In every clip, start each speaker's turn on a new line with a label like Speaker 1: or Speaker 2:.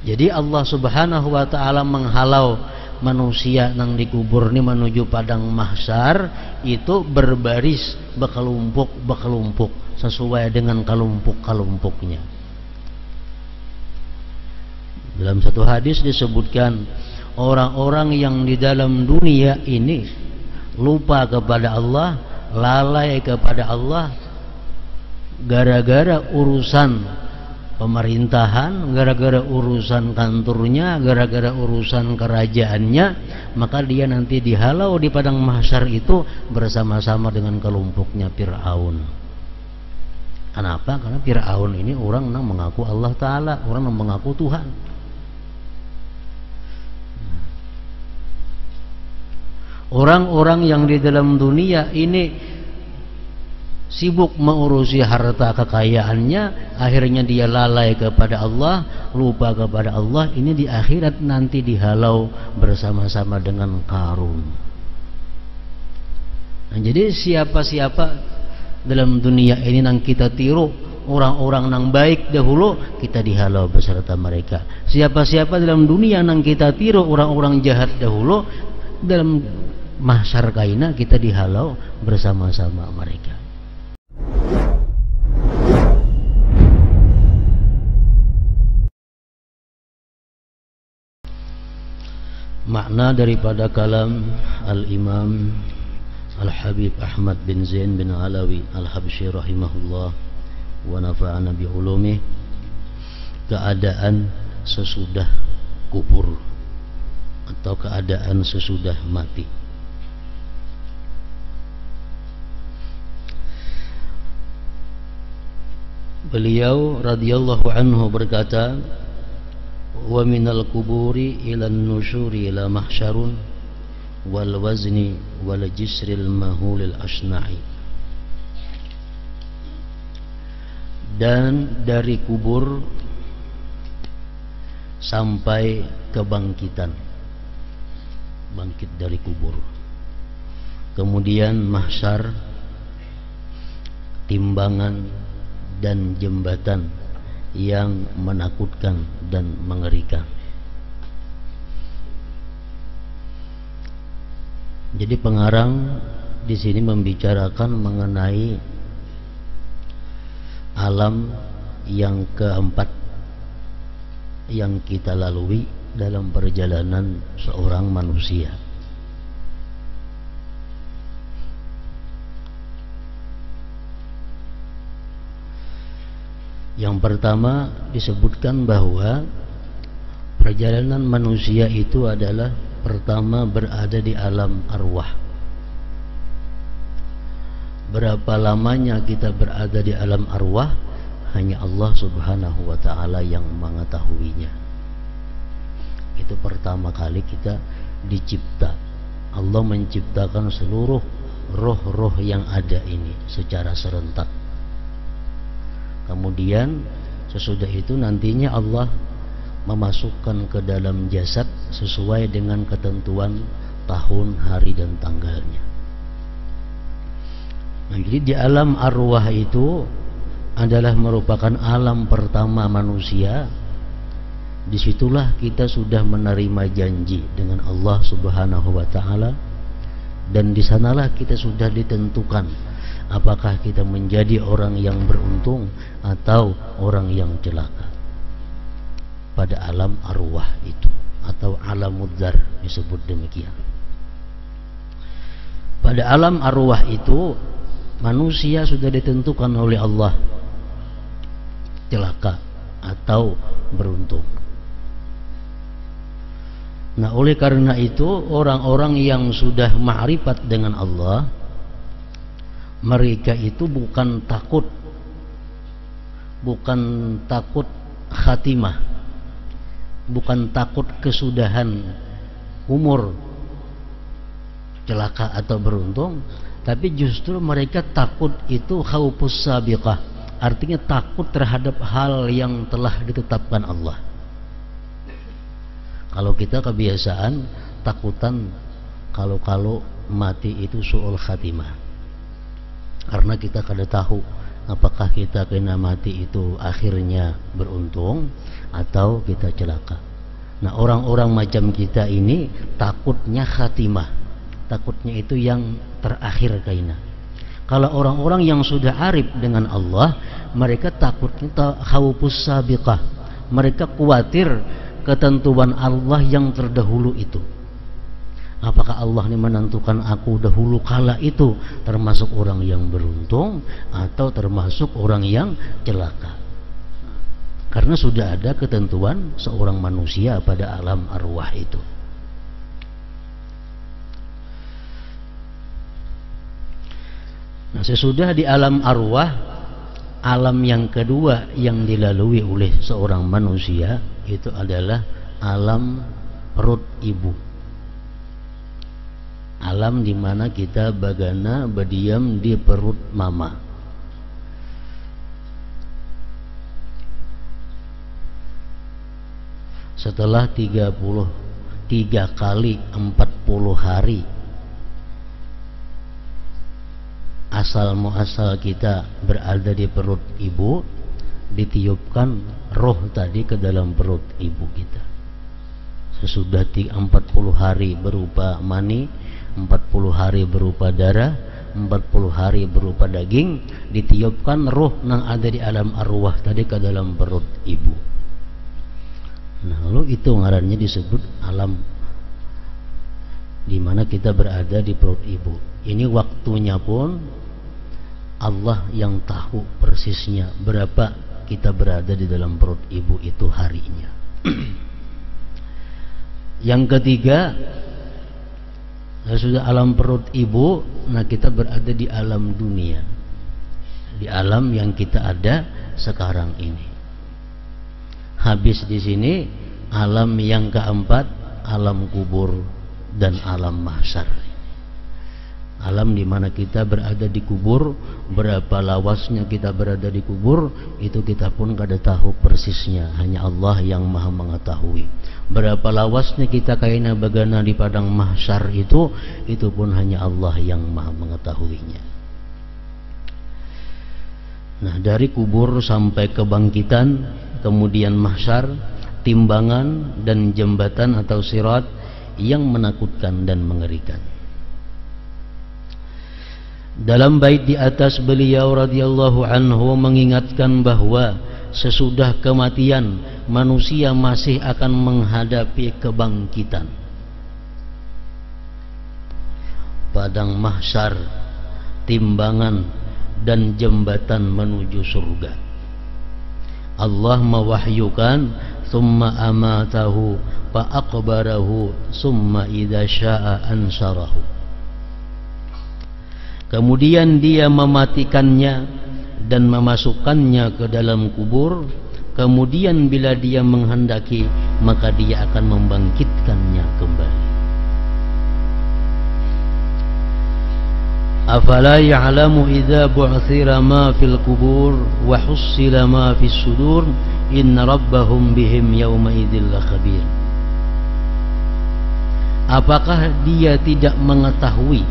Speaker 1: Jadi Allah Subhanahu wa taala menghalau manusia nang dikubur ini menuju padang mahsyar itu berbaris berkelompok sesuai dengan kelompok-kelompoknya. Dalam satu hadis disebutkan orang-orang yang di dalam dunia ini lupa kepada Allah, lalai kepada Allah gara-gara urusan pemerintahan, gara-gara urusan kantornya, gara-gara urusan kerajaannya, maka dia nanti dihalau di padang mahsyar itu bersama-sama dengan kelompoknya Fir'aun. Kenapa? Karena Fir'aun ini orang yang mengaku Allah Ta'ala, orang yang mengaku Tuhan. Orang-orang yang di dalam dunia ini sibuk mengurusi harta kekayaannya, akhirnya dia lalai kepada Allah, lupa kepada Allah. Ini di akhirat nanti dihalau bersama-sama dengan Qarun. Nah, jadi siapa-siapa dalam dunia ini nang kita tiru, orang-orang nang baik dahulu, kita dihalau beserta mereka. Siapa-siapa dalam dunia nang kita tiru, orang-orang jahat dahulu, dalam mahsyar kaina kita dihalau bersama-sama mereka. Makna daripada kalam Al-Imam Al-Habib Ahmad bin Zain bin Alawi Al-Habsyi rahimahullah wa nafa'ana bi ulumih, keadaan sesudah kubur atau keadaan sesudah mati. Beliau radhiyallahu anhu berkata, wa minal kuburi ila nusyuri ila mahsyarun wal wazni wal jisril mahulil asna'i. Dan dari kubur sampai kebangkitan, bangkit dari kubur, kemudian mahsyar, timbangan dan jembatan yang menakutkan dan mengerikan. Jadi pengarang di sini membicarakan mengenai alam yang keempat yang kita lalui dalam perjalanan seorang manusia. Yang pertama disebutkan bahwa perjalanan manusia itu adalah pertama berada di alam arwah. Berapa lamanya kita berada di alam arwah hanya Allah Subhanahu wa ta'ala yang mengetahuinya. Itu pertama kali kita dicipta. Allah menciptakan seluruh roh-roh yang ada ini secara serentak. Kemudian sesudah itu nantinya Allah memasukkan ke dalam jasad sesuai dengan ketentuan tahun, hari dan tanggalnya. Nah, jadi di alam arwah itu adalah merupakan alam pertama manusia. Disitulah kita sudah menerima janji dengan Allah Subhanahu wa ta'ala, dan di sanalah kita sudah ditentukan apakah kita menjadi orang yang beruntung atau orang yang celaka. Pada alam arwah itu atau alamud dzar disebut demikian. Pada alam arwah itu manusia sudah ditentukan oleh Allah celaka atau beruntung. Nah, oleh karena itu orang-orang yang sudah ma'rifat dengan Allah, mereka itu bukan takut khatimah, bukan takut kesudahan umur celaka atau beruntung, tapi justru mereka takut itu khaufus sabiqah, artinya takut terhadap hal yang telah ditetapkan Allah. Kalau kita kebiasaan takutan kalau mati itu su'ul khatimah, karena kita kada tahu apakah kita kena mati itu akhirnya beruntung atau kita celaka. Nah, orang-orang macam kita ini takutnya khatimah, takutnya itu yang terakhir kaina. Kalau orang-orang yang sudah arif dengan Allah, mereka takutnya khawfus sabiqah, mereka khawatir ketentuan Allah yang terdahulu itu. Apakah Allah ini menentukan aku dahulu kala itu termasuk orang yang beruntung atau termasuk orang yang celaka? Karena sudah ada ketentuan seorang manusia pada alam arwah itu. Nah, sesudah di alam arwah, alam yang kedua yang dilalui oleh seorang manusia itu adalah alam perut ibu. Alam di mana kita bagana berdiam di perut mama. Setelah 33 kali 40 hari asal muasal kita berada di perut ibu, ditiupkan roh tadi ke dalam perut ibu kita. Sesudah 40 hari berupa mani, 40 hari berupa darah, 40 hari berupa daging, ditiupkan roh yang ada di alam arwah tadi ke dalam perut ibu. Nah, lalu itu ngarannya disebut alam di mana kita berada di perut ibu. Ini waktunya pun Allah yang tahu persisnya berapa kita berada di dalam perut ibu itu harinya. Yang ketiga, sudah alam perut ibu, nah kita berada di alam dunia, di alam yang kita ada sekarang ini. Habis di sini alam yang keempat, alam kubur dan alam mahsyar. Alam di mana kita berada di kubur, berapa lawasnya kita berada di kubur, itu kita pun kada tahu persisnya, hanya Allah yang maha mengetahui. Berapa lawasnya kita kaina bagana di padang mahsyar itu pun hanya Allah yang maha mengetahuinya. Nah, dari kubur sampai kebangkitan, kemudian mahsyar, timbangan dan jembatan atau sirat yang menakutkan dan mengerikan. Dalam bait di atas, beliau radhiyallahu anhu mengingatkan bahwa sesudah kematian manusia masih akan menghadapi kebangkitan. Padang mahsyar, timbangan dan jembatan menuju surga. Allah mewahyukan, summa amatahu fa aqbarahu summa idza syaa'a ansarahu. Kemudian dia mematikannya dan memasukkannya ke dalam kubur. Kemudian bila dia menghendaki, maka dia akan membangkitkannya kembali. Afala ya'lamu idza bu'thira ma fil kubur wa hussila ma fis sudur inna rabbahum bihim yawma idzil khabir. Apakah dia tidak mengetahui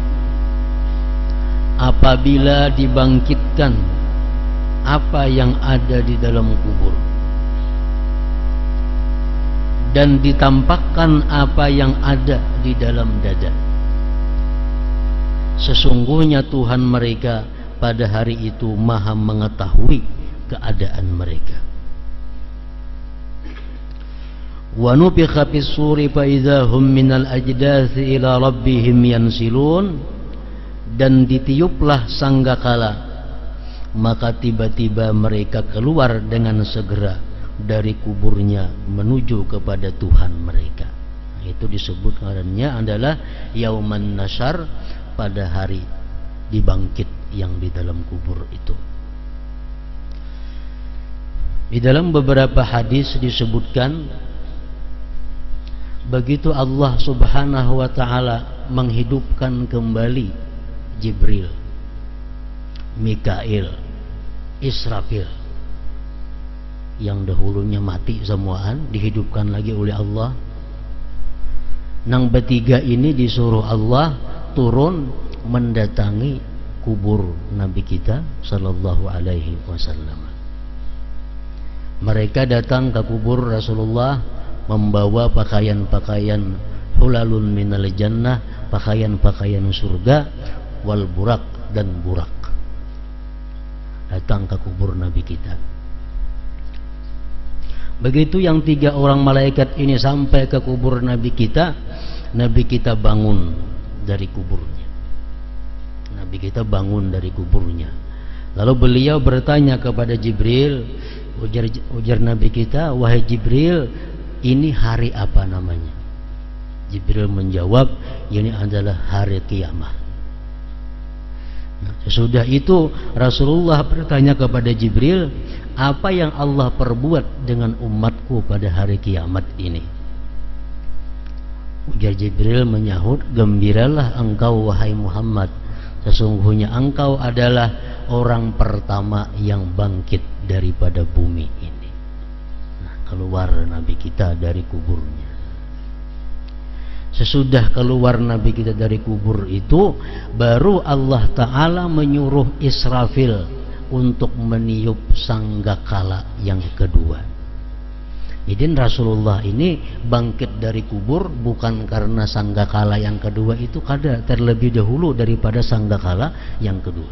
Speaker 1: apabila dibangkitkan apa yang ada di dalam kubur dan ditampakkan apa yang ada di dalam dada? Sesungguhnya Tuhan mereka pada hari itu maha mengetahui keadaan mereka. Wa nufikha fis suri fa idza hum minal ajdathi ila rabbihim yansilun. Dan ditiuplah sanggakala, maka tiba-tiba mereka keluar dengan segera dari kuburnya menuju kepada Tuhan mereka. Itu disebut karena adalah yauman nasyar, pada hari dibangkit yang di dalam kubur itu. Di dalam beberapa hadis disebutkan, begitu Allah subhanahu wa ta'ala menghidupkan kembali Jibril, Mikail, Israfil yang dahulunya mati semuaan, dihidupkan lagi oleh Allah. Nang bertiga ini disuruh Allah turun mendatangi kubur Nabi kita sallallahu alaihi wasallam. Mereka datang ke kubur Rasulullah membawa pakaian-pakaian hulalun minal jannah, pakaian-pakaian surga, wal burak dan burak. Datang ke kubur Nabi kita. Begitu yang 3 orang malaikat ini sampai ke kubur Nabi kita bangun dari kuburnya. Nabi kita bangun dari kuburnya. Lalu beliau bertanya kepada Jibril, ujar Nabi kita, wahai Jibril, ini hari apa namanya? Jibril menjawab, ini adalah hari kiamat. Sesudah itu Rasulullah bertanya kepada Jibril, apa yang Allah perbuat dengan umatku pada hari kiamat ini? Ujar Jibril menyahut, gembiralah engkau wahai Muhammad, sesungguhnya engkau adalah orang pertama yang bangkit daripada bumi ini. Nah, keluar Nabi kita dari kuburnya. Sesudah keluar Nabi kita dari kubur itu, baru Allah Ta'ala menyuruh Israfil untuk meniup sanggakala yang kedua. Jadi Rasulullah ini bangkit dari kubur bukan karena sanggakala yang kedua itu kada, terlebih dahulu daripada sanggakala yang kedua.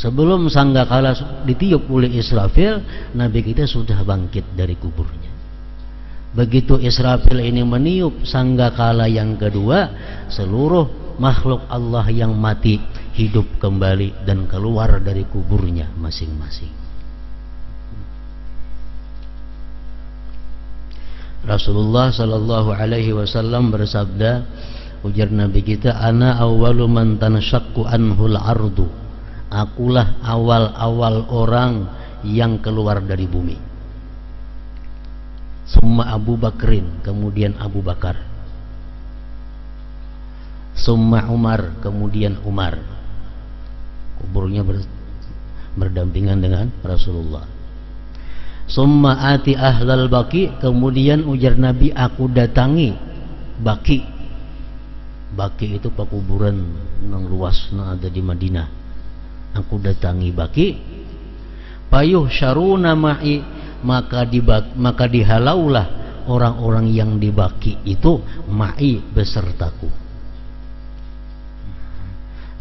Speaker 1: Sebelum sanggakala ditiup oleh Israfil, Nabi kita sudah bangkit dari kuburnya. Begitu Israfil ini meniup sanggakala yang kedua, seluruh makhluk Allah yang mati hidup kembali dan keluar dari kuburnya masing-masing. Rasulullah sallallahu alaihi wasallam bersabda, ujar Nabi kita, ana awwalu man tanshaqqu anhul ardu. Akulah awal-awal orang yang keluar dari bumi. Summa Abu Bakrin, kemudian Abu Bakar. Summa Umar, kemudian Umar. Kuburnya berdampingan dengan Rasulullah. Summa ati ahlal Baqi, kemudian ujar Nabi, aku datangi Baqi. Baqi itu pekuburan yang luas yang ada di Madinah. Aku datangi Baqi. Payuh syaruna ma'i, maka dihalaulah orang-orang yang di Baqi itu ma'i besertaku.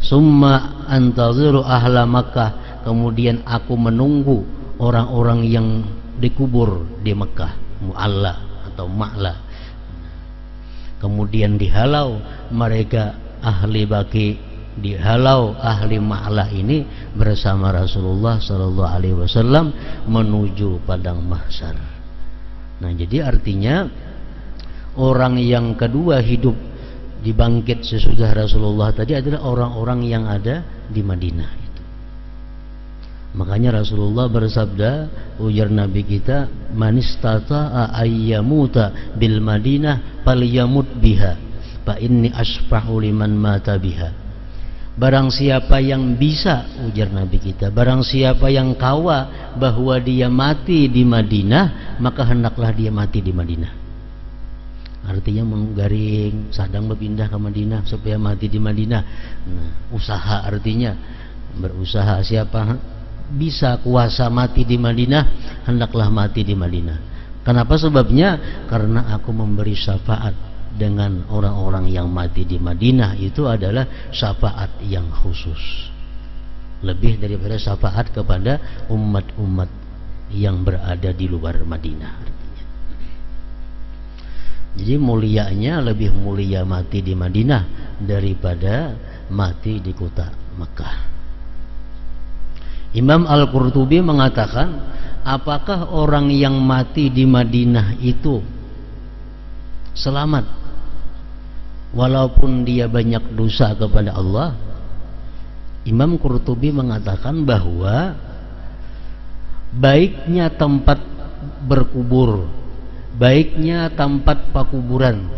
Speaker 1: Summa antaziru ahla Makkah, kemudian aku menunggu orang-orang yang dikubur di Mekah, mu'alla atau ma'la. Kemudian dihalau mereka ahli Baqi, dihalau ahli ma'la ini bersama Rasulullah sallallahu alaihi wasallam menuju padang mahsyar. Nah, jadi artinya orang yang kedua hidup dibangkit sesudah Rasulullah tadi adalah orang-orang yang ada di Madinah itu. Makanya Rasulullah bersabda, ujar Nabi kita, manistata'a ayyamuta bil Madinah falyamut biha fa inni asfahu liman mata biha. Barang siapa yang bisa, ujar Nabi kita, barang siapa yang kawa bahwa dia mati di Madinah, maka hendaklah dia mati di Madinah. Artinya menggaring, sadang berpindah ke Madinah supaya mati di Madinah. Nah, usaha artinya berusaha, siapa bisa kuasa mati di Madinah, hendaklah mati di Madinah. Kenapa sebabnya? Karena aku memberi syafaat dengan orang-orang yang mati di Madinah, itu adalah syafaat yang khusus, lebih daripada syafaat kepada umat-umat yang berada di luar Madinah. Artinya, jadi mulianya lebih mulia mati di Madinah daripada mati di kota Mekah. Imam Al-Qurtubi mengatakan, apakah orang yang mati di Madinah itu selamat walaupun dia banyak dosa kepada Allah? Imam Qurtubi mengatakan bahwa baiknya tempat berkubur, baiknya tempat pakuburan,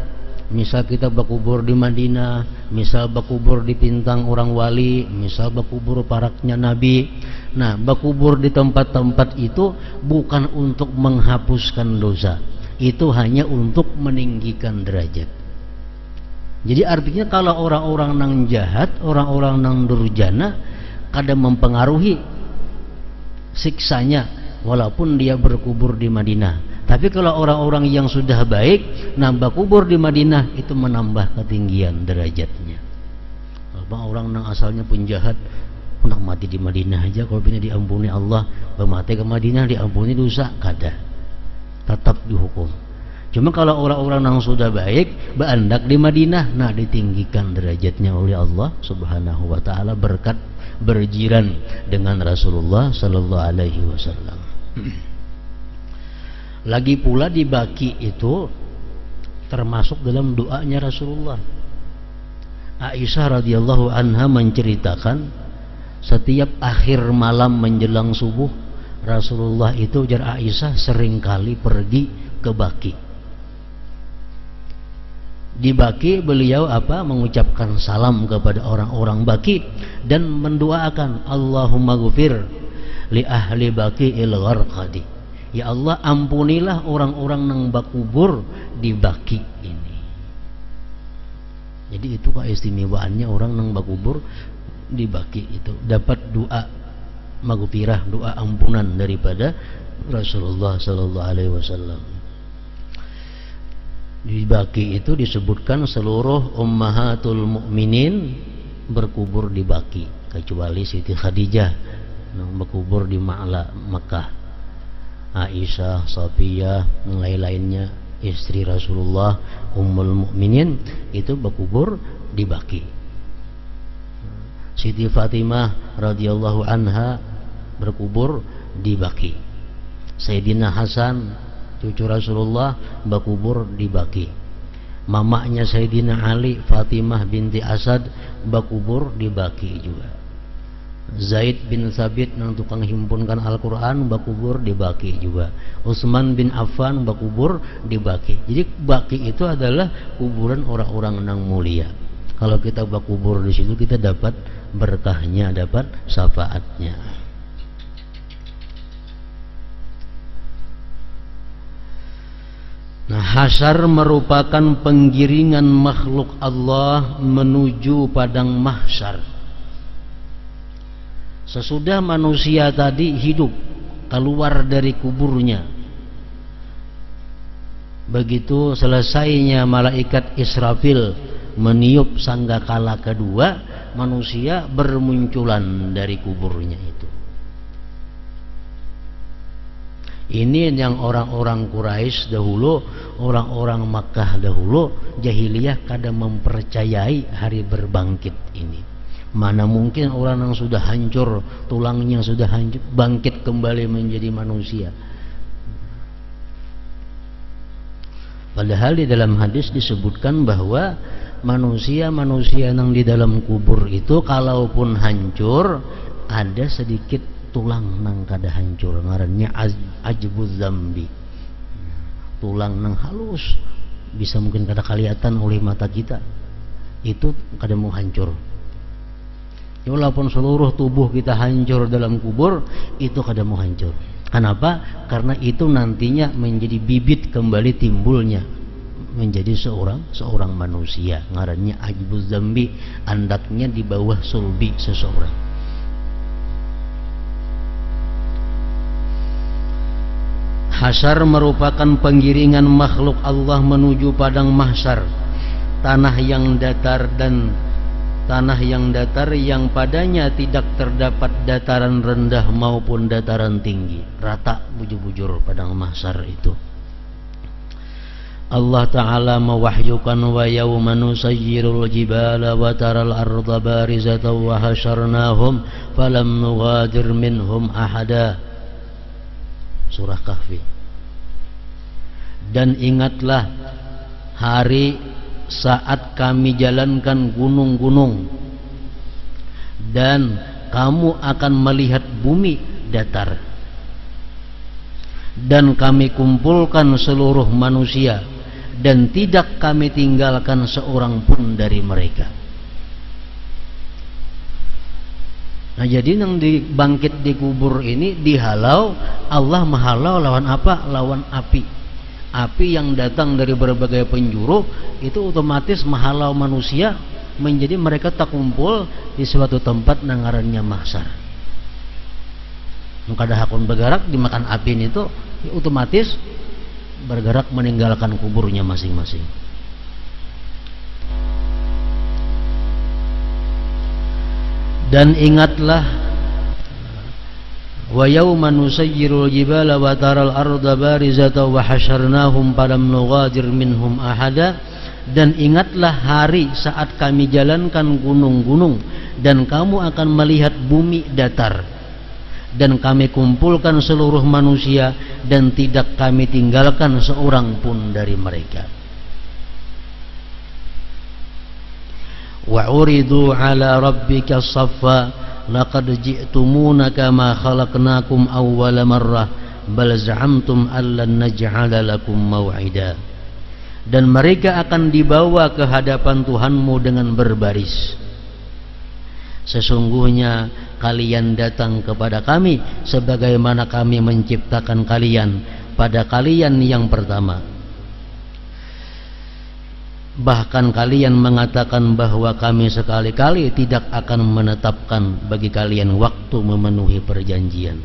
Speaker 1: misal kita berkubur di Madinah, misal berkubur di Pintang orang wali, misal berkubur paraknya Nabi. Nah, berkubur di tempat-tempat itu bukan untuk menghapuskan dosa, itu hanya untuk meninggikan derajat. Jadi artinya kalau orang-orang nang jahat, orang-orang nang durjana kadang mempengaruhi siksanya walaupun dia berkubur di Madinah. Tapi kalau orang-orang yang sudah baik nambah kubur di Madinah, itu menambah ketinggian derajatnya. Kalau orang nang asalnya penjahat, nak mati di Madinah aja, kalau bina diampuni Allah, mati ke Madinah diampuni dosa, kada, tetap dihukum. Cuma kalau orang-orang yang sudah baik berandak di Madinah, nah ditinggikan derajatnya oleh Allah Subhanahu wa taala berkat berjiran dengan Rasulullah sallallahu alaihi wasallam. Lagi pula di Baqi itu termasuk dalam doanya Rasulullah. Aisyah radhiyallahu anha menceritakan setiap akhir malam menjelang subuh Rasulullah itu, ujar Aisyah, seringkali pergi ke Baqi. Di Baqi beliau mengucapkan salam kepada orang-orang Baqi dan mendoakan, Allahumma ghfir li ahli Baqi'il Gharqadi. Ya Allah, ampunilah orang-orang yang bakubur di Baqi ini. Jadi itu keistimewaannya orang yang bakubur di Baqi itu dapat doa maghfirah, doa ampunan daripada Rasulullah sallallahu alaihi wasallam. Di Baqi itu disebutkan seluruh ummahatul mukminin berkubur di Baqi kecuali Siti Khadijah yang berkubur di Ma'la, Makkah. Aisyah, Safiyah, yang lain-lainnya istri Rasulullah, ummul mukminin itu berkubur di Baqi. Siti Fatimah radhiyallahu anha berkubur di Baqi. Sayyidina Hasan cucu Rasulullah berkubur di Baqi. Mamanya Sayyidina Ali, Fatimah binti Asad, berkubur di Baqi juga. Zaid bin Thabit yang tukang himpunkan Al-Quran berkubur di Baqi juga. Utsman bin Affan berkubur di Baqi. Jadi Baqi itu adalah kuburan orang-orang yang mulia. Kalau kita berkubur di situ, kita dapat berkahnya, dapat syafaatnya. Nah, hasyar merupakan penggiringan makhluk Allah menuju padang mahsyar. Sesudah manusia tadi hidup keluar dari kuburnya, begitu selesainya malaikat Israfil meniup sangkakala kedua, manusia bermunculan dari kuburnya itu. Ini yang orang-orang Quraisy dahulu, orang-orang Makkah dahulu, jahiliyah kadang mempercayai hari berbangkit ini. Mana mungkin orang yang sudah hancur, tulangnya sudah hancur, bangkit kembali menjadi manusia. Padahal di dalam hadis disebutkan bahwa manusia-manusia yang di dalam kubur itu kalaupun hancur, ada sedikit tulang nang kada hancur, ngarannya ajbuz zambi, tulang nang halus, bisa mungkin kada kelihatan oleh mata kita, itu kada mau hancur. Walaupun seluruh tubuh kita hancur dalam kubur, itu kada mau hancur. Kenapa? Karena itu nantinya menjadi bibit kembali timbulnya menjadi seorang manusia, ngarannya ajbuz zambi, andaknya di bawah sulbi seseorang. Hasyar merupakan penggiringan makhluk Allah menuju padang mahsyar, tanah yang datar yang padanya tidak terdapat dataran rendah maupun dataran tinggi, rata bujur-bujur padang mahsyar itu. Allah Ta'ala mewahyukan, wa yawma nusayyirul jibala wa taral arda barizatan wa hasyarnahum falam nugadir minhum ahada. Surah Kahfi. Dan ingatlah hari saat kami jalankan gunung-gunung dan kamu akan melihat bumi datar, dan kami kumpulkan seluruh manusia dan tidak kami tinggalkan seorang pun dari mereka. Nah, jadi yang dibangkit di kubur ini dihalau, Allah menghalau lawan apa? Lawan api. Api yang datang dari berbagai penjuru itu otomatis menghalau manusia, menjadi mereka tak kumpul di suatu tempat nangarannya mahsyar. Kada hakun bergerak dimakan api itu ya otomatis bergerak meninggalkan kuburnya masing-masing. Dan ingatlah, wa yawma nusayyirul jibala wa taral arda barizatan wa hasyarnahum falam nughadir minhum ahada. Dan ingatlah hari saat kami jalankan gunung-gunung dan kamu akan melihat bumi datar, dan kami kumpulkan seluruh manusia dan tidak kami tinggalkan seorang pun dari mereka. Wa uridu ala rabbika saffa laqad ji'tumuna kama khalaqnakum awwala marrah bal za'amtum allan naj'ala lakum maw'ida. Dan mereka akan dibawa ke hadapan Tuhanmu dengan berbaris. Sesungguhnya kalian datang kepada kami sebagaimana kami menciptakan kalian pada kalian yang pertama. Bahkan kalian mengatakan bahwa kami sekali-kali tidak akan menetapkan bagi kalian waktu memenuhi perjanjian.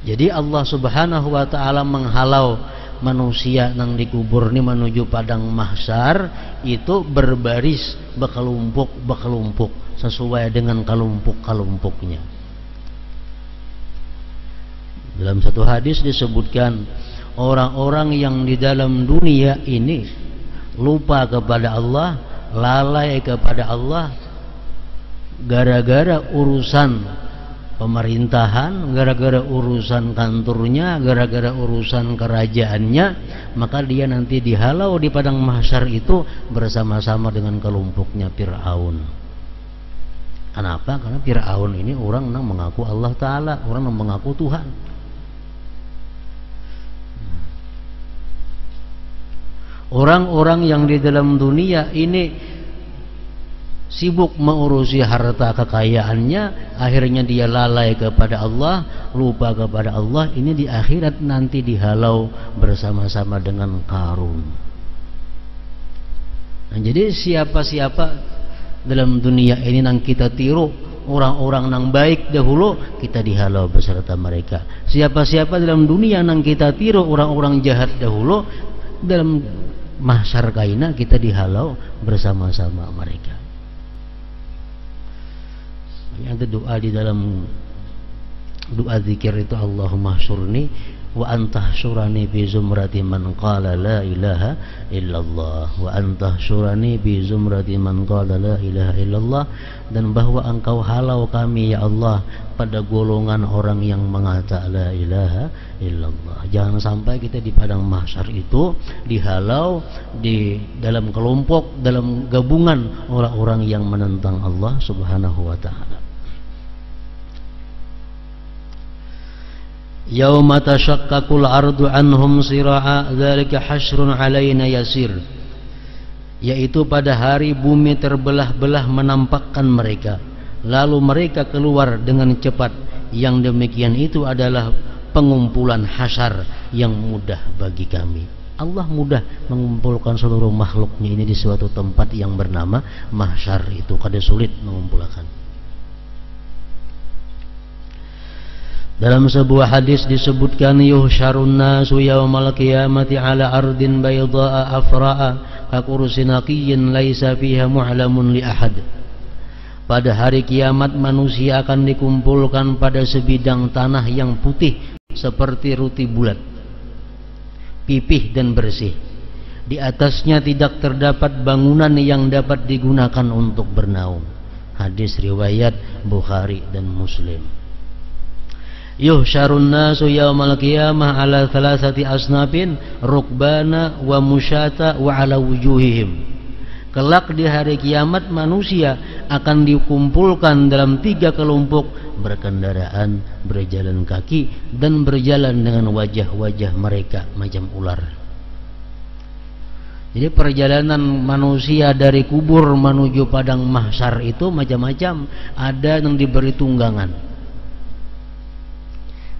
Speaker 1: Jadi Allah Subhanahu wa ta'ala menghalau manusia nang dikubur ini menuju padang mahsyar itu berbaris berkelompok sesuai dengan kelompok-kelompoknya. Dalam satu hadis disebutkan orang-orang yang di dalam dunia ini lupa kepada Allah, lalai kepada Allah gara-gara urusan pemerintahan, gara-gara urusan kantornya, gara-gara urusan kerajaannya, maka dia nanti dihalau di padang mahsyar itu bersama-sama dengan kelompoknya Fir'aun. Kenapa? Karena Fir'aun ini orang yang mengaku Allah Ta'ala, orang yang mengaku Tuhan. Orang-orang yang di dalam dunia ini sibuk mengurusi harta kekayaannya, akhirnya dia lalai kepada Allah, lupa kepada Allah, ini di akhirat nanti dihalau bersama-sama dengan Qarun. Nah, jadi siapa-siapa dalam dunia ini nang kita tiru, orang-orang nang baik dahulu, kita dihalau beserta mereka. Siapa-siapa dalam dunia nang kita tiru, orang-orang jahat dahulu, dalam mahsyar kaina kita dihalau bersama-sama mereka. Ada doa di dalam doa zikir itu, Allahumma syurni wa antahsyurani fi zumrati man qala la ilaha illallah, wa antahsyurani fi zumrati man qala la ilaha illallah, dan bahwa engkau halau kami ya Allah pada golongan orang yang mengata la ilaha illallah. Jangan sampai kita di padang mahsyar itu dihalau di dalam kelompok, dalam gabungan orang-orang yang menentang Allah Subhanahu wa ta'ala. Yauma tashaqqaqul ardu anhum sira'a dzalika hasyrun 'alaina yasir, yaitu pada hari bumi terbelah-belah menampakkan mereka, lalu mereka keluar dengan cepat. Yang demikian itu adalah pengumpulan hasyar yang mudah bagi kami. Allah mudah mengumpulkan seluruh makhluknya ini di suatu tempat yang bernama mahsyar, itu kada sulit mengumpulkan. Dalam sebuah hadis disebutkan, yuhsyarun nasu yaumal qiyamati ala ardin bayda'a afra'a ka kursin naqiyyin laisa fiha mu'lamun li ahad. Pada hari kiamat manusia akan dikumpulkan pada sebidang tanah yang putih seperti roti bulat, pipih dan bersih. Di atasnya tidak terdapat bangunan yang dapat digunakan untuk bernaung. Hadis riwayat Bukhari dan Muslim. Yuhsyarun nasu yaumal qiyamah ala thalathati asnafin rukbana wa musyata wa ala wujuhihim. Kelak di hari kiamat manusia akan dikumpulkan dalam 3 kelompok, berkendaraan, berjalan kaki, dan berjalan dengan wajah-wajah mereka macam ular. Jadi perjalanan manusia dari kubur menuju padang mahsyar itu macam-macam. Ada yang diberi tunggangan.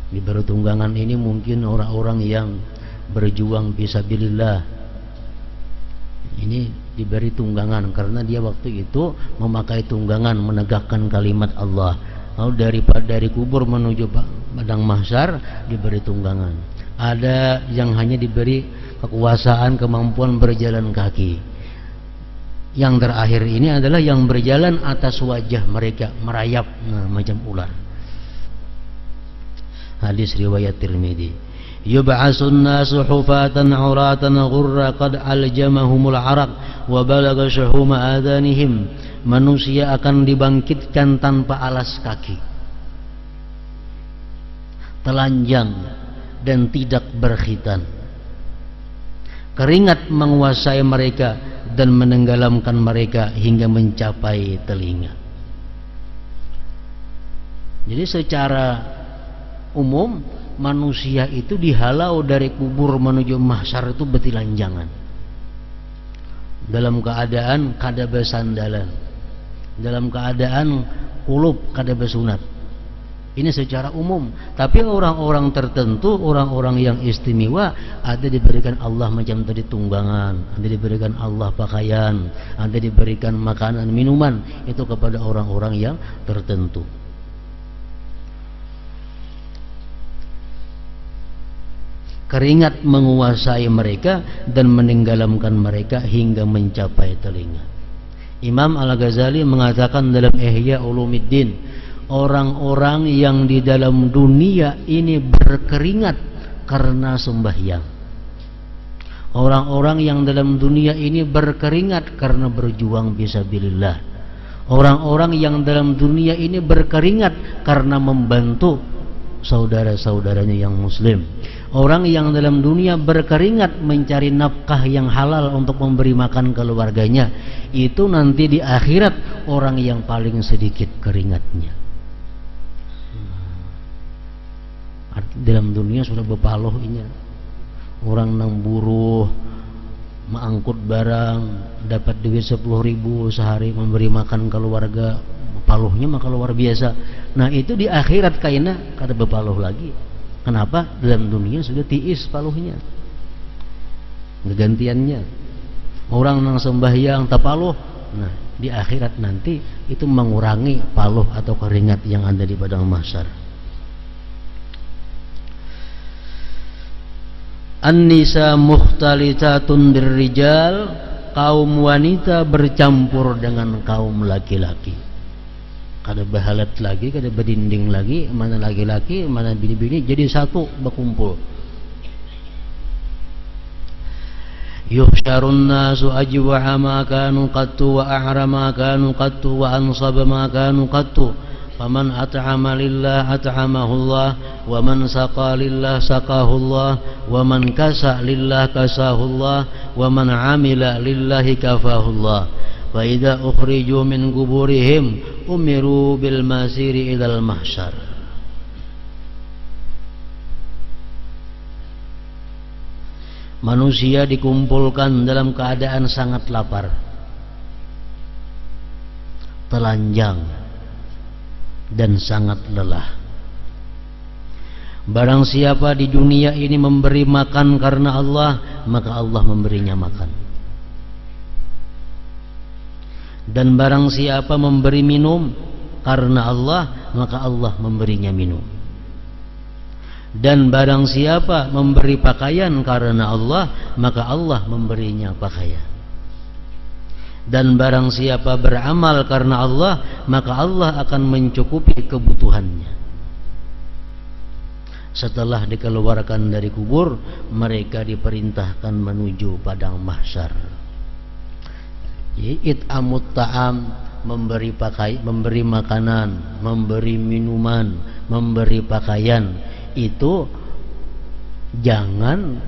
Speaker 1: Diberi tunggangan ini mungkin orang-orang yang berjuang fisabilillah. Ini diberi tunggangan karena dia waktu itu memakai tunggangan menegakkan kalimat Allah. Lalu dari kubur menuju padang mahsyar diberi tunggangan. Ada yang hanya diberi kekuasaan, kemampuan berjalan kaki. Yang terakhir ini adalah yang berjalan atas wajah mereka, merayap macam ular. Hadis riwayat Tirmidzi. Yub'asun nasu hufatan 'uratan ghurra qad aljamahumul 'araq wa balagha shuhuma adanihim. Manusia akan dibangkitkan tanpa alas kaki, telanjang dan tidak berkhitan. Keringat menguasai mereka dan menenggelamkan mereka hingga mencapai telinga. Jadi secara umum manusia itu dihalau dari kubur menuju mahsyar itu bertelanjangan, dalam keadaan kada bersandalan, dalam keadaan kulub kada bersunat. Ini secara umum. Tapi orang-orang tertentu, orang-orang yang istimewa, ada diberikan Allah macam tadi tunggangan, ada diberikan Allah pakaian, ada diberikan makanan, minuman. Itu kepada orang-orang yang tertentu. Keringat menguasai mereka dan menenggelamkan mereka hingga mencapai telinga. Imam Al-Ghazali mengatakan dalam Ihya Ulumuddin, orang-orang yang di dalam dunia ini berkeringat karena sembahyang. Orang-orang yang dalam dunia ini berkeringat karena berjuang fisabilillah. Orang-orang yang dalam dunia ini berkeringat karena membantu saudara-saudaranya yang muslim. Orang yang dalam dunia berkeringat mencari nafkah yang halal untuk memberi makan keluarganya, itu nanti di akhirat orang yang paling sedikit keringatnya. Dalam dunia sudah berpaluh ini. Orang nang buruh mengangkut barang dapat duit 10.000 sehari, memberi makan keluarga, paluhnya mah luar biasa. Nah itu di akhirat kayaknya kada berpaluh lagi. Kenapa? Dalam dunia sudah tiis paluhnya, gantiannya. Orang nang sembahyang tapaluh, nah di akhirat nanti itu mengurangi paluh atau keringat yang ada di padang mahsyar. An-nisa mukhtalitatun birrijal, kaum wanita bercampur dengan kaum laki-laki. Kada bahalat lagi, kada berdinding lagi, mana laki-laki, mana bini-bini, jadi satu berkumpul. Yuhsyarun nasu ajwa'a ma kanu qattu wa a'ra ma kanu qattu wa ansaba ma kanu qattu. Faman at'ama lillah at'amahu Allah, wa man saqa lillah saqahu Allah, wa man kasa lillah kasahu Allah, wa man amila lillahi kafahu Allah. Wa idza ukhriju min kuburihim umiru bil masiri ilal mahsyar. Manusia dikumpulkan dalam keadaan sangat lapar, telanjang, dan sangat lelah. Barang siapa di dunia ini memberi makan karena Allah, maka Allah memberinya makan. Dan barang siapa memberi minum karena Allah, maka Allah memberinya minum. Dan barang siapa memberi pakaian karena Allah, maka Allah memberinya pakaian. Dan barang siapa beramal karena Allah, maka Allah akan mencukupi kebutuhannya. Setelah dikeluarkan dari kubur, mereka diperintahkan menuju padang mahsyar. It'amut ta'am, memberi memberi makanan, memberi minuman, memberi pakaian, itu jangan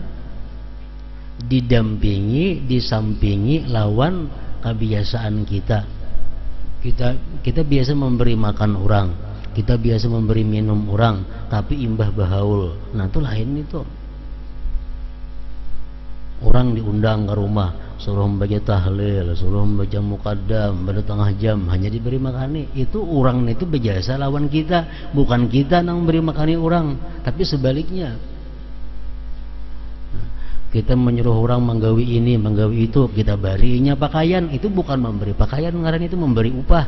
Speaker 1: didampingi, disampingi lawan kebiasaan kita. Kita biasa memberi makan orang, kita biasa memberi minum orang, tapi imbah bahaul. Nah itu lain itu. Orang diundang ke rumah, suruh membaca tahlil, suruh membaca muqaddam, pada tengah jam hanya diberi makani. Itu orang itu berjasa lawan kita, bukan kita yang memberi makani orang, tapi sebaliknya. Kita menyuruh orang menggawi ini, menggawi itu, kita barinya pakaian, itu bukan memberi pakaian, ngaran itu memberi upah.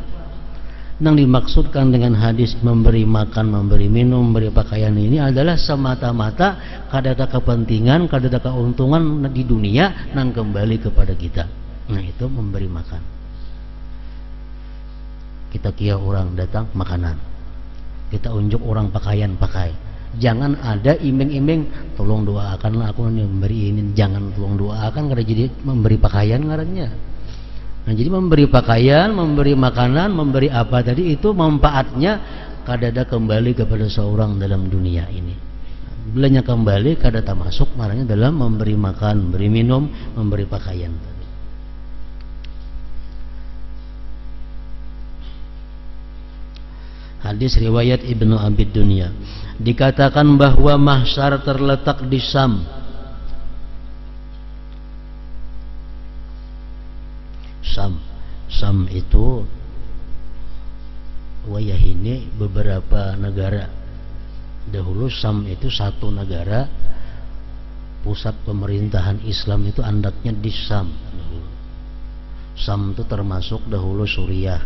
Speaker 1: Yang dimaksudkan dengan hadis memberi makan, memberi minum, memberi pakaian ini adalah semata-mata kadada kepentingan, kadada keuntungan di dunia nang kembali kepada kita. Nah, itu memberi makan. Kita kia orang datang makanan, kita unjuk orang pakaian pakai. Jangan ada iming-iming, tolong doakanlah aku memberi ini. Jangan tolong doakan, karena jadi memberi pakaian ngarannya. Nah, jadi memberi pakaian, memberi makanan, memberi apa tadi itu manfaatnya kadada kembali kepada seorang dalam dunia ini. Bilanya kembali kadada masuk marahnya dalam memberi makan, memberi minum, memberi pakaian. Hadis riwayat Ibnu Abi Dunya, dikatakan bahwa mahsyar terletak di Syam. Syam itu wayah ini beberapa negara. Dahulu Syam itu satu negara, pusat pemerintahan Islam itu andaknya di Syam. Syam itu termasuk dahulu Suriah,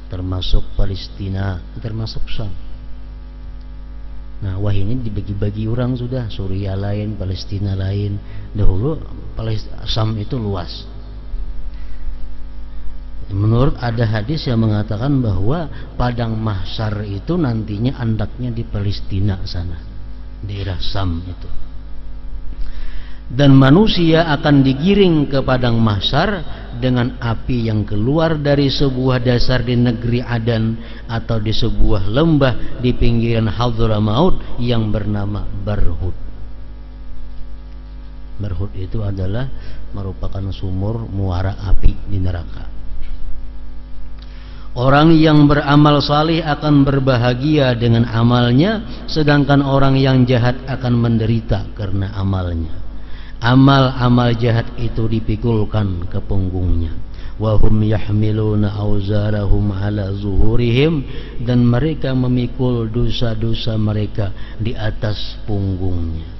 Speaker 1: termasuk Palestina, termasuk Syam. Nah, wah ini dibagi-bagi orang sudah, Suriah lain, Palestina lain. Dahulu Syam itu luas. Menurut ada hadis yang mengatakan bahwa padang mahsyar itu nantinya andaknya di Palestina sana, daerah Syam itu. Dan manusia akan digiring ke padang mahsyar dengan api yang keluar dari sebuah dasar di negeri Adan atau di sebuah lembah di pinggiran Hadramaut yang bernama Barhud. Barhud itu adalah merupakan sumur muara api di neraka. Orang yang beramal salih akan berbahagia dengan amalnya, sedangkan orang yang jahat akan menderita karena amalnya. Amal-amal jahat itu dipikulkan ke punggungnya. Wahum yahmiluna auzarahum ala zuhurihim, dan mereka memikul dosa-dosa mereka di atas punggungnya.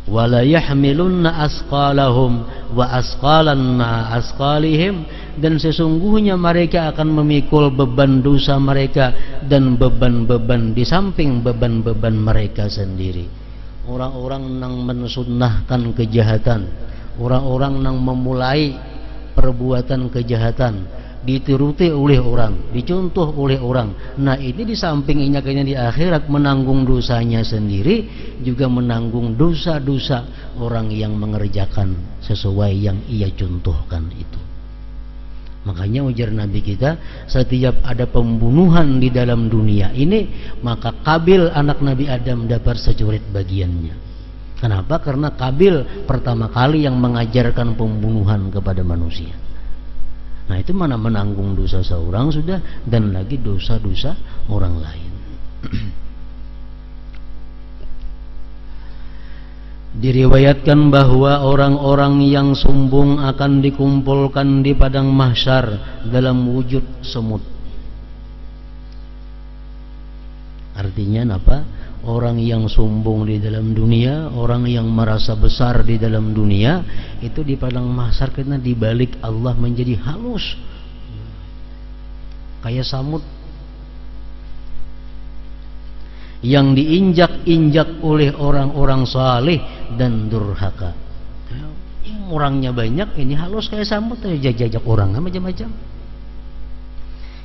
Speaker 1: Wala yahmilunna asqalahum wa asqalan ma asqalihim, dan sesungguhnya mereka akan memikul beban dosa mereka dan beban-beban di samping beban-beban mereka sendiri. Orang-orang yang mensunnahkan kejahatan, orang-orang yang memulai perbuatan kejahatan, dituruti oleh orang, dicontoh oleh orang. Nah, ini di samping inyakannya di akhirat menanggung dosanya sendiri, juga menanggung dosa-dosa orang yang mengerjakan sesuai yang ia contohkan itu. Makanya ujar Nabi kita, setiap ada pembunuhan di dalam dunia ini, maka Kabil anak Nabi Adam dapat securit bagiannya. Kenapa? Karena Kabil pertama kali yang mengajarkan pembunuhan kepada manusia. Nah, itu mana menanggung dosa seorang sudah, dan lagi dosa-dosa orang lain. Diriwayatkan bahwa orang-orang yang sombong akan dikumpulkan di padang mahsyar dalam wujud semut. Artinya apa? Orang yang sombong di dalam dunia, orang yang merasa besar di dalam dunia, itu di padang mahsyar karena dibalik Allah menjadi halus, kayak samut yang diinjak-injak oleh orang-orang saleh dan durhaka. Orangnya banyak, ini halus kayak samut, jajak orang macam-macam.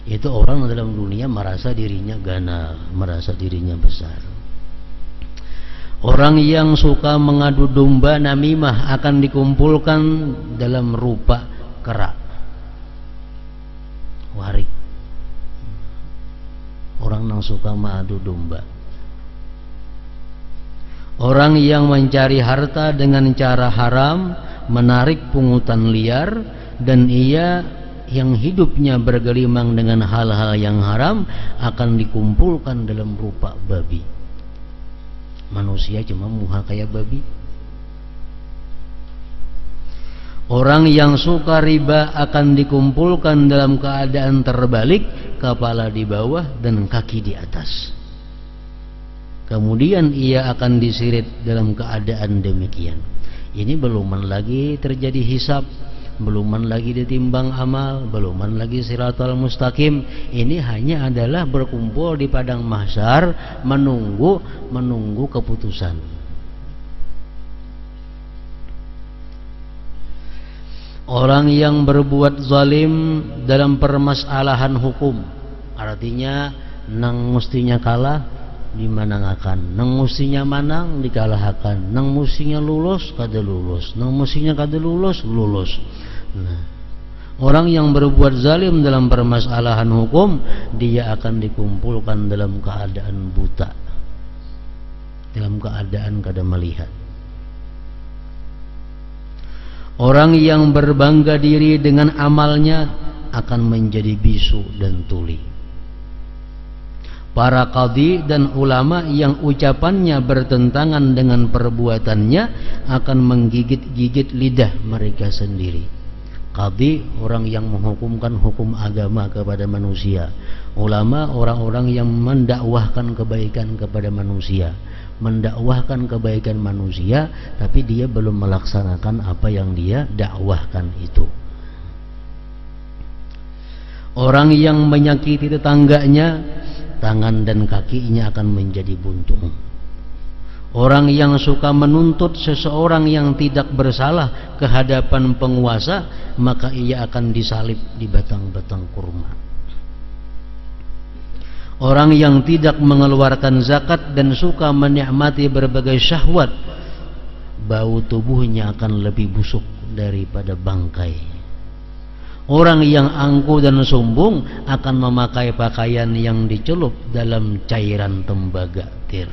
Speaker 1: Itu orang dalam dunia merasa dirinya ganal, merasa dirinya besar. Orang yang suka mengadu domba, namimah, akan dikumpulkan dalam rupa kera, warik. Orang yang suka mengadu domba. Orang yang mencari harta dengan cara haram, menarik pungutan liar, dan ia yang hidupnya bergelimang dengan hal-hal yang haram akan dikumpulkan dalam rupa babi. Manusia cuma muha kayak babi. Orang yang suka riba akan dikumpulkan dalam keadaan terbalik, kepala di bawah dan kaki di atas. kemudian ia akan disirit dalam keadaan demikian. Ini beluman lagi terjadi hisab, beluman lagi ditimbang amal, beluman lagi siratal mustaqim. Ini hanya adalah berkumpul di padang mahsyar menunggu keputusan. Orang yang berbuat zalim dalam permasalahan hukum, artinya nang mustinya kalah dimanangakan, nang mustinya manang dikalahkan, nang mustinya lulus kada lulus, nang mustinya kada lulus lulus. Nah, orang yang berbuat zalim dalam permasalahan hukum, dia akan dikumpulkan dalam keadaan buta, dalam keadaan kada melihat. Orang yang berbangga diri dengan amalnya akan menjadi bisu dan tuli. Para qadhi dan ulama yang ucapannya bertentangan dengan perbuatannya akan menggigit-gigit lidah mereka sendiri. Qadhi, orang yang menghukumkan hukum agama kepada manusia. Ulama, orang-orang yang mendakwahkan kebaikan kepada manusia, mendakwahkan kebaikan manusia, tapi dia belum melaksanakan apa yang dia dakwahkan itu. Orang yang menyakiti tetangganya, tangan dan kakinya akan menjadi buntung. Orang yang suka menuntut seseorang yang tidak bersalah ke hadapan penguasa, maka ia akan disalib di batang-batang kurma. Orang yang tidak mengeluarkan zakat dan suka menikmati berbagai syahwat, bau tubuhnya akan lebih busuk daripada bangkai. Orang yang angkuh dan sombong akan memakai pakaian yang dicelup dalam cairan tembaga tir.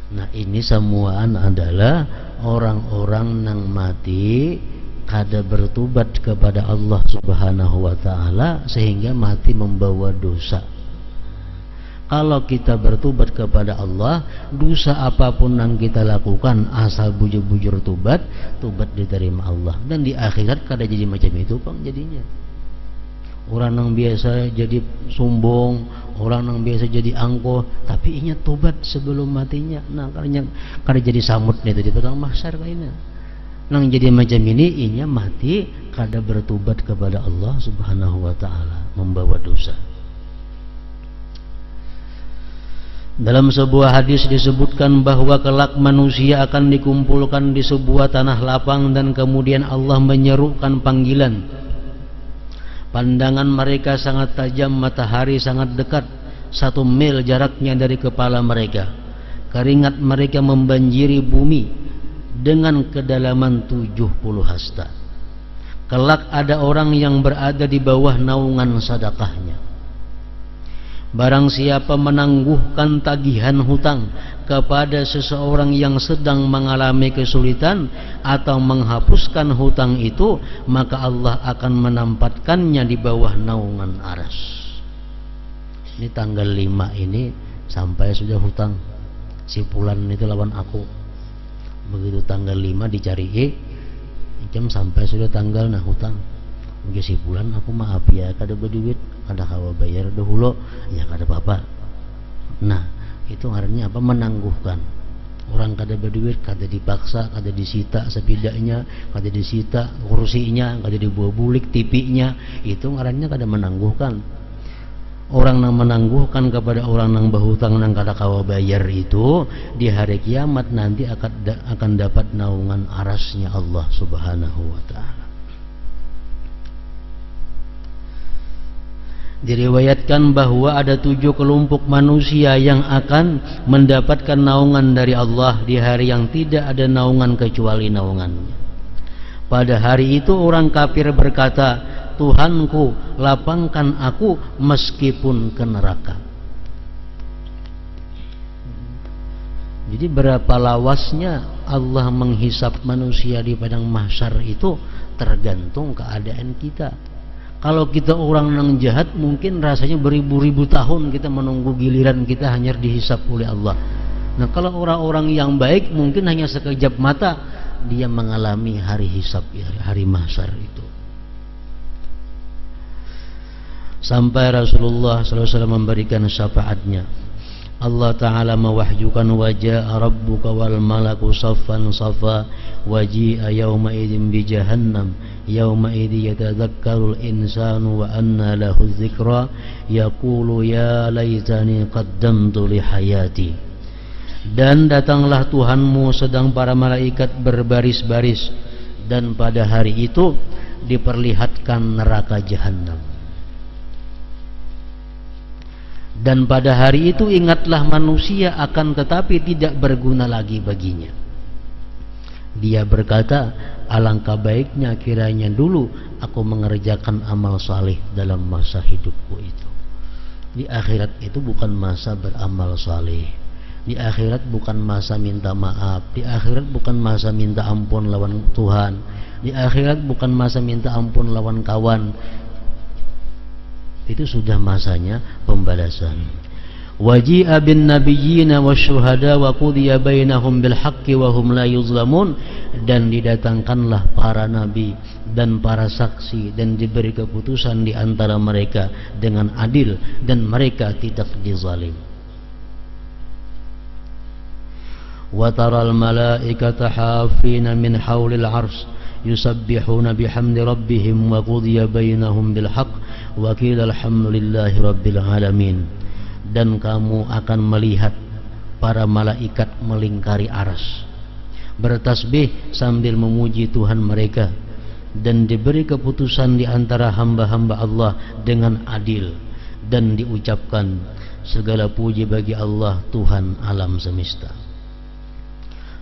Speaker 1: Nah, ini semuaan adalah orang-orang yang mati kada bertobat kepada Allah Subhanahu wa taala sehingga mati membawa dosa. Kalau kita bertobat kepada Allah, dosa apapun yang kita lakukan asal bujur-bujur tobat diterima Allah. Dan di akhirat kada jadi macam itu Bang jadinya. Orang yang biasa jadi sombong, orang yang biasa jadi angkuh, tapi inya tobat sebelum matinya. Nah, karena kada jadi samut nih tadi padang mahsyar kayaknya. Nang jadi macam ini inya mati kada bertobat kepada Allah Subhanahu wa taala, membawa dosa. Dalam sebuah hadis disebutkan bahwa kelak manusia akan dikumpulkan di sebuah tanah lapang dan kemudian Allah menyerukan panggilan. Pandangan mereka sangat tajam, matahari sangat dekat, 1 mil jaraknya dari kepala mereka. Keringat mereka membanjiri bumi dengan kedalaman 70 hasta. Kelak ada orang yang berada di bawah naungan sedekahnya. Barang siapa menangguhkan tagihan hutang kepada seseorang yang sedang mengalami kesulitan atau menghapuskan hutang itu, maka Allah akan menempatkannya di bawah naungan aras. Ini tanggal 5 ini sampai sudah hutang. Si Pulan itu lawan aku. Begitu tanggal 5 dicari jam sampai sudah tanggal nah hutang. Mungkin si Pulan aku maaf ya kada berduit, kada kawa bayar dahulu ya kada apa-apa. Nah, itu artinya apa? Menangguhkan. Orang kada berduit, kada dipaksa, kada disita sepidaknya, kada disita kursinya, kada dibawa bulik tipinya, itu artinya kada menangguhkan. Orang yang menangguhkan kepada orang yang berhutang yang kada kawa bayar itu di hari kiamat nanti akan dapat naungan arasnya Allah Subhanahu wa taala. Diriwayatkan bahwa ada 7 kelompok manusia yang akan mendapatkan naungan dari Allah di hari yang tidak ada naungan kecuali naungannya. Pada hari itu orang kafir berkata, Tuhanku, lapangkan aku meskipun ke neraka. Jadi berapa lawasnya Allah menghisap manusia di padang mahsyar itu tergantung keadaan kita. Kalau kita orang yang jahat, mungkin rasanya beribu-ribu tahun kita menunggu giliran kita hanya dihisap oleh Allah. Nah, kalau orang-orang yang baik mungkin hanya sekejap mata dia mengalami hari hisap, hari mahsyar itu. Sampai Rasulullah SAW memberikan syafaatnya, Allah Ta'ala mewahyukan waja'a rabbuka wal malaku saffan safa waji'a yawma idin bi jahannam yawma idin yatadhakkarul insanu wa anna lahu dzikra yaqulu ya laitani qaddamtu li hayati. Dan datanglah Tuhanmu sedang para malaikat berbaris-baris, dan pada hari itu diperlihatkan neraka jahanam. Dan pada hari itu ingatlah manusia akan tetapi tidak berguna lagi baginya. Dia berkata, alangkah baiknya kiranya dulu aku mengerjakan amal saleh dalam masa hidupku itu. Di akhirat itu bukan masa beramal saleh. Di akhirat bukan masa minta maaf. Di akhirat bukan masa minta ampun lawan Tuhan. Di akhirat bukan masa minta ampun lawan kawan. Itu sudah masanya pembalasan. Waji'a bin nabiyyina wasyuhada wa qudiya bainahum bil haqqi wa hum la yuzlamun. Dan didatangkanlah para nabi dan para saksi dan diberi keputusan di antara mereka dengan adil dan mereka tidak dizalim. Wa taral malaikata hafina min haulil arsy yusabbihuna bihamdi rabbihim wa qudiya bainahum bil haqq wa qila alhamdulillahi rabbil alamin. Dan kamu akan melihat para malaikat melingkari arsy bertasbih sambil memuji Tuhan mereka, dan diberi keputusan di antara hamba-hamba Allah dengan adil, dan diucapkan segala puji bagi Allah Tuhan alam semesta.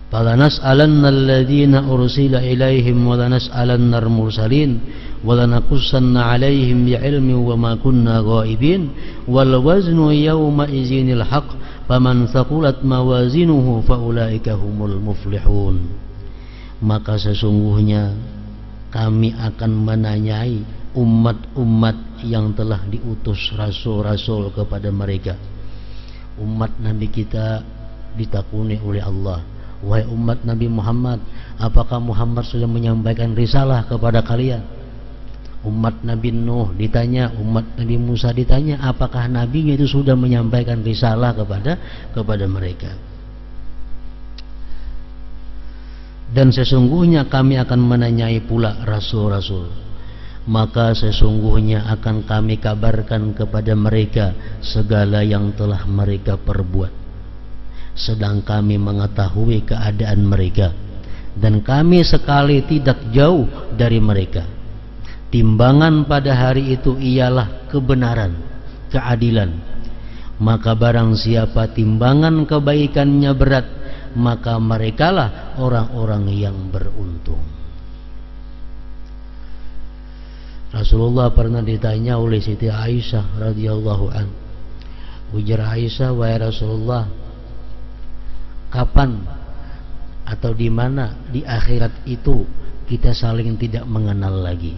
Speaker 1: Fala nas'alanna alladhina ursila ilaihim wa la nas'alanna al-mursalin wa la naqussanna alaihim bi'ilmin wa ma kunna ghaibin wal waznu yawma izinil haqq faman thaqulat mawazinuhu faulaika humul muflihun. Maka sesungguhnya kami akan menanyai umat-umat yang telah diutus rasul-rasul kepada mereka. Umat Nabi kita ditakuni oleh Allah, wahai umat Nabi Muhammad, apakah Muhammad sudah menyampaikan risalah kepada kalian? Umat Nabi Nuh ditanya, umat Nabi Musa ditanya, apakah nabinya itu sudah menyampaikan risalah kepada mereka? Dan sesungguhnya kami akan menanyai pula rasul-rasul. Maka sesungguhnya akan kami kabarkan kepada mereka segala yang telah mereka perbuat, sedang kami mengetahui keadaan mereka, dan kami sekali tidak jauh dari mereka. Timbangan pada hari itu ialah kebenaran, keadilan. Maka barang siapa timbangan kebaikannya berat, maka merekalah orang-orang yang beruntung. Rasulullah pernah ditanya oleh Siti Aisyah radhiyallahu an. Ujar Aisyah, wahai Rasulullah, kapan atau di mana di akhirat itu kita saling tidak mengenal lagi?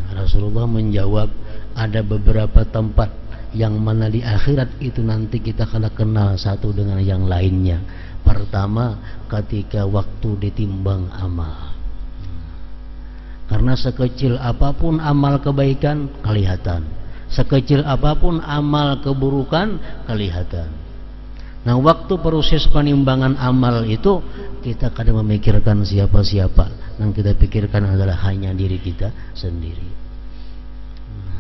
Speaker 1: Rasulullah menjawab, ada beberapa tempat yang mana di akhirat itu nanti kita akan kenal satu dengan yang lainnya. Pertama, ketika waktu ditimbang amal. Karena sekecil apapun amal kebaikan kelihatan, sekecil apapun amal keburukan kelihatan. Nah, waktu proses penimbangan amal itu kita kadang memikirkan siapa-siapa. Yang kita pikirkan adalah hanya diri kita sendiri.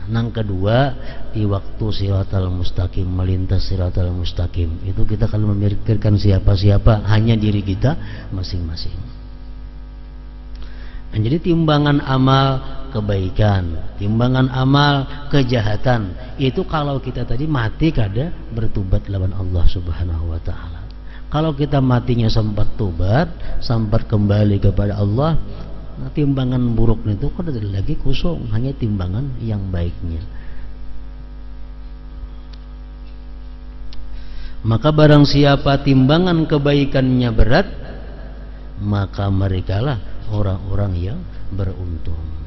Speaker 1: Yang kedua, di waktu siratal mustaqim, melintas siratal mustaqim, itu kita kalau memikirkan siapa-siapa, hanya diri kita masing-masing. Nah, jadi timbangan amal kebaikan, timbangan amal kejahatan, itu kalau kita tadi mati kada bertobat lawan Allah Subhanahu wa ta'ala. Kalau kita matinya sempat tobat, sempat kembali kepada Allah, nah, timbangan buruk itu kada lagi kosong, hanya timbangan yang baiknya. Maka barang siapa timbangan kebaikannya berat, maka merekalah orang-orang yang beruntung.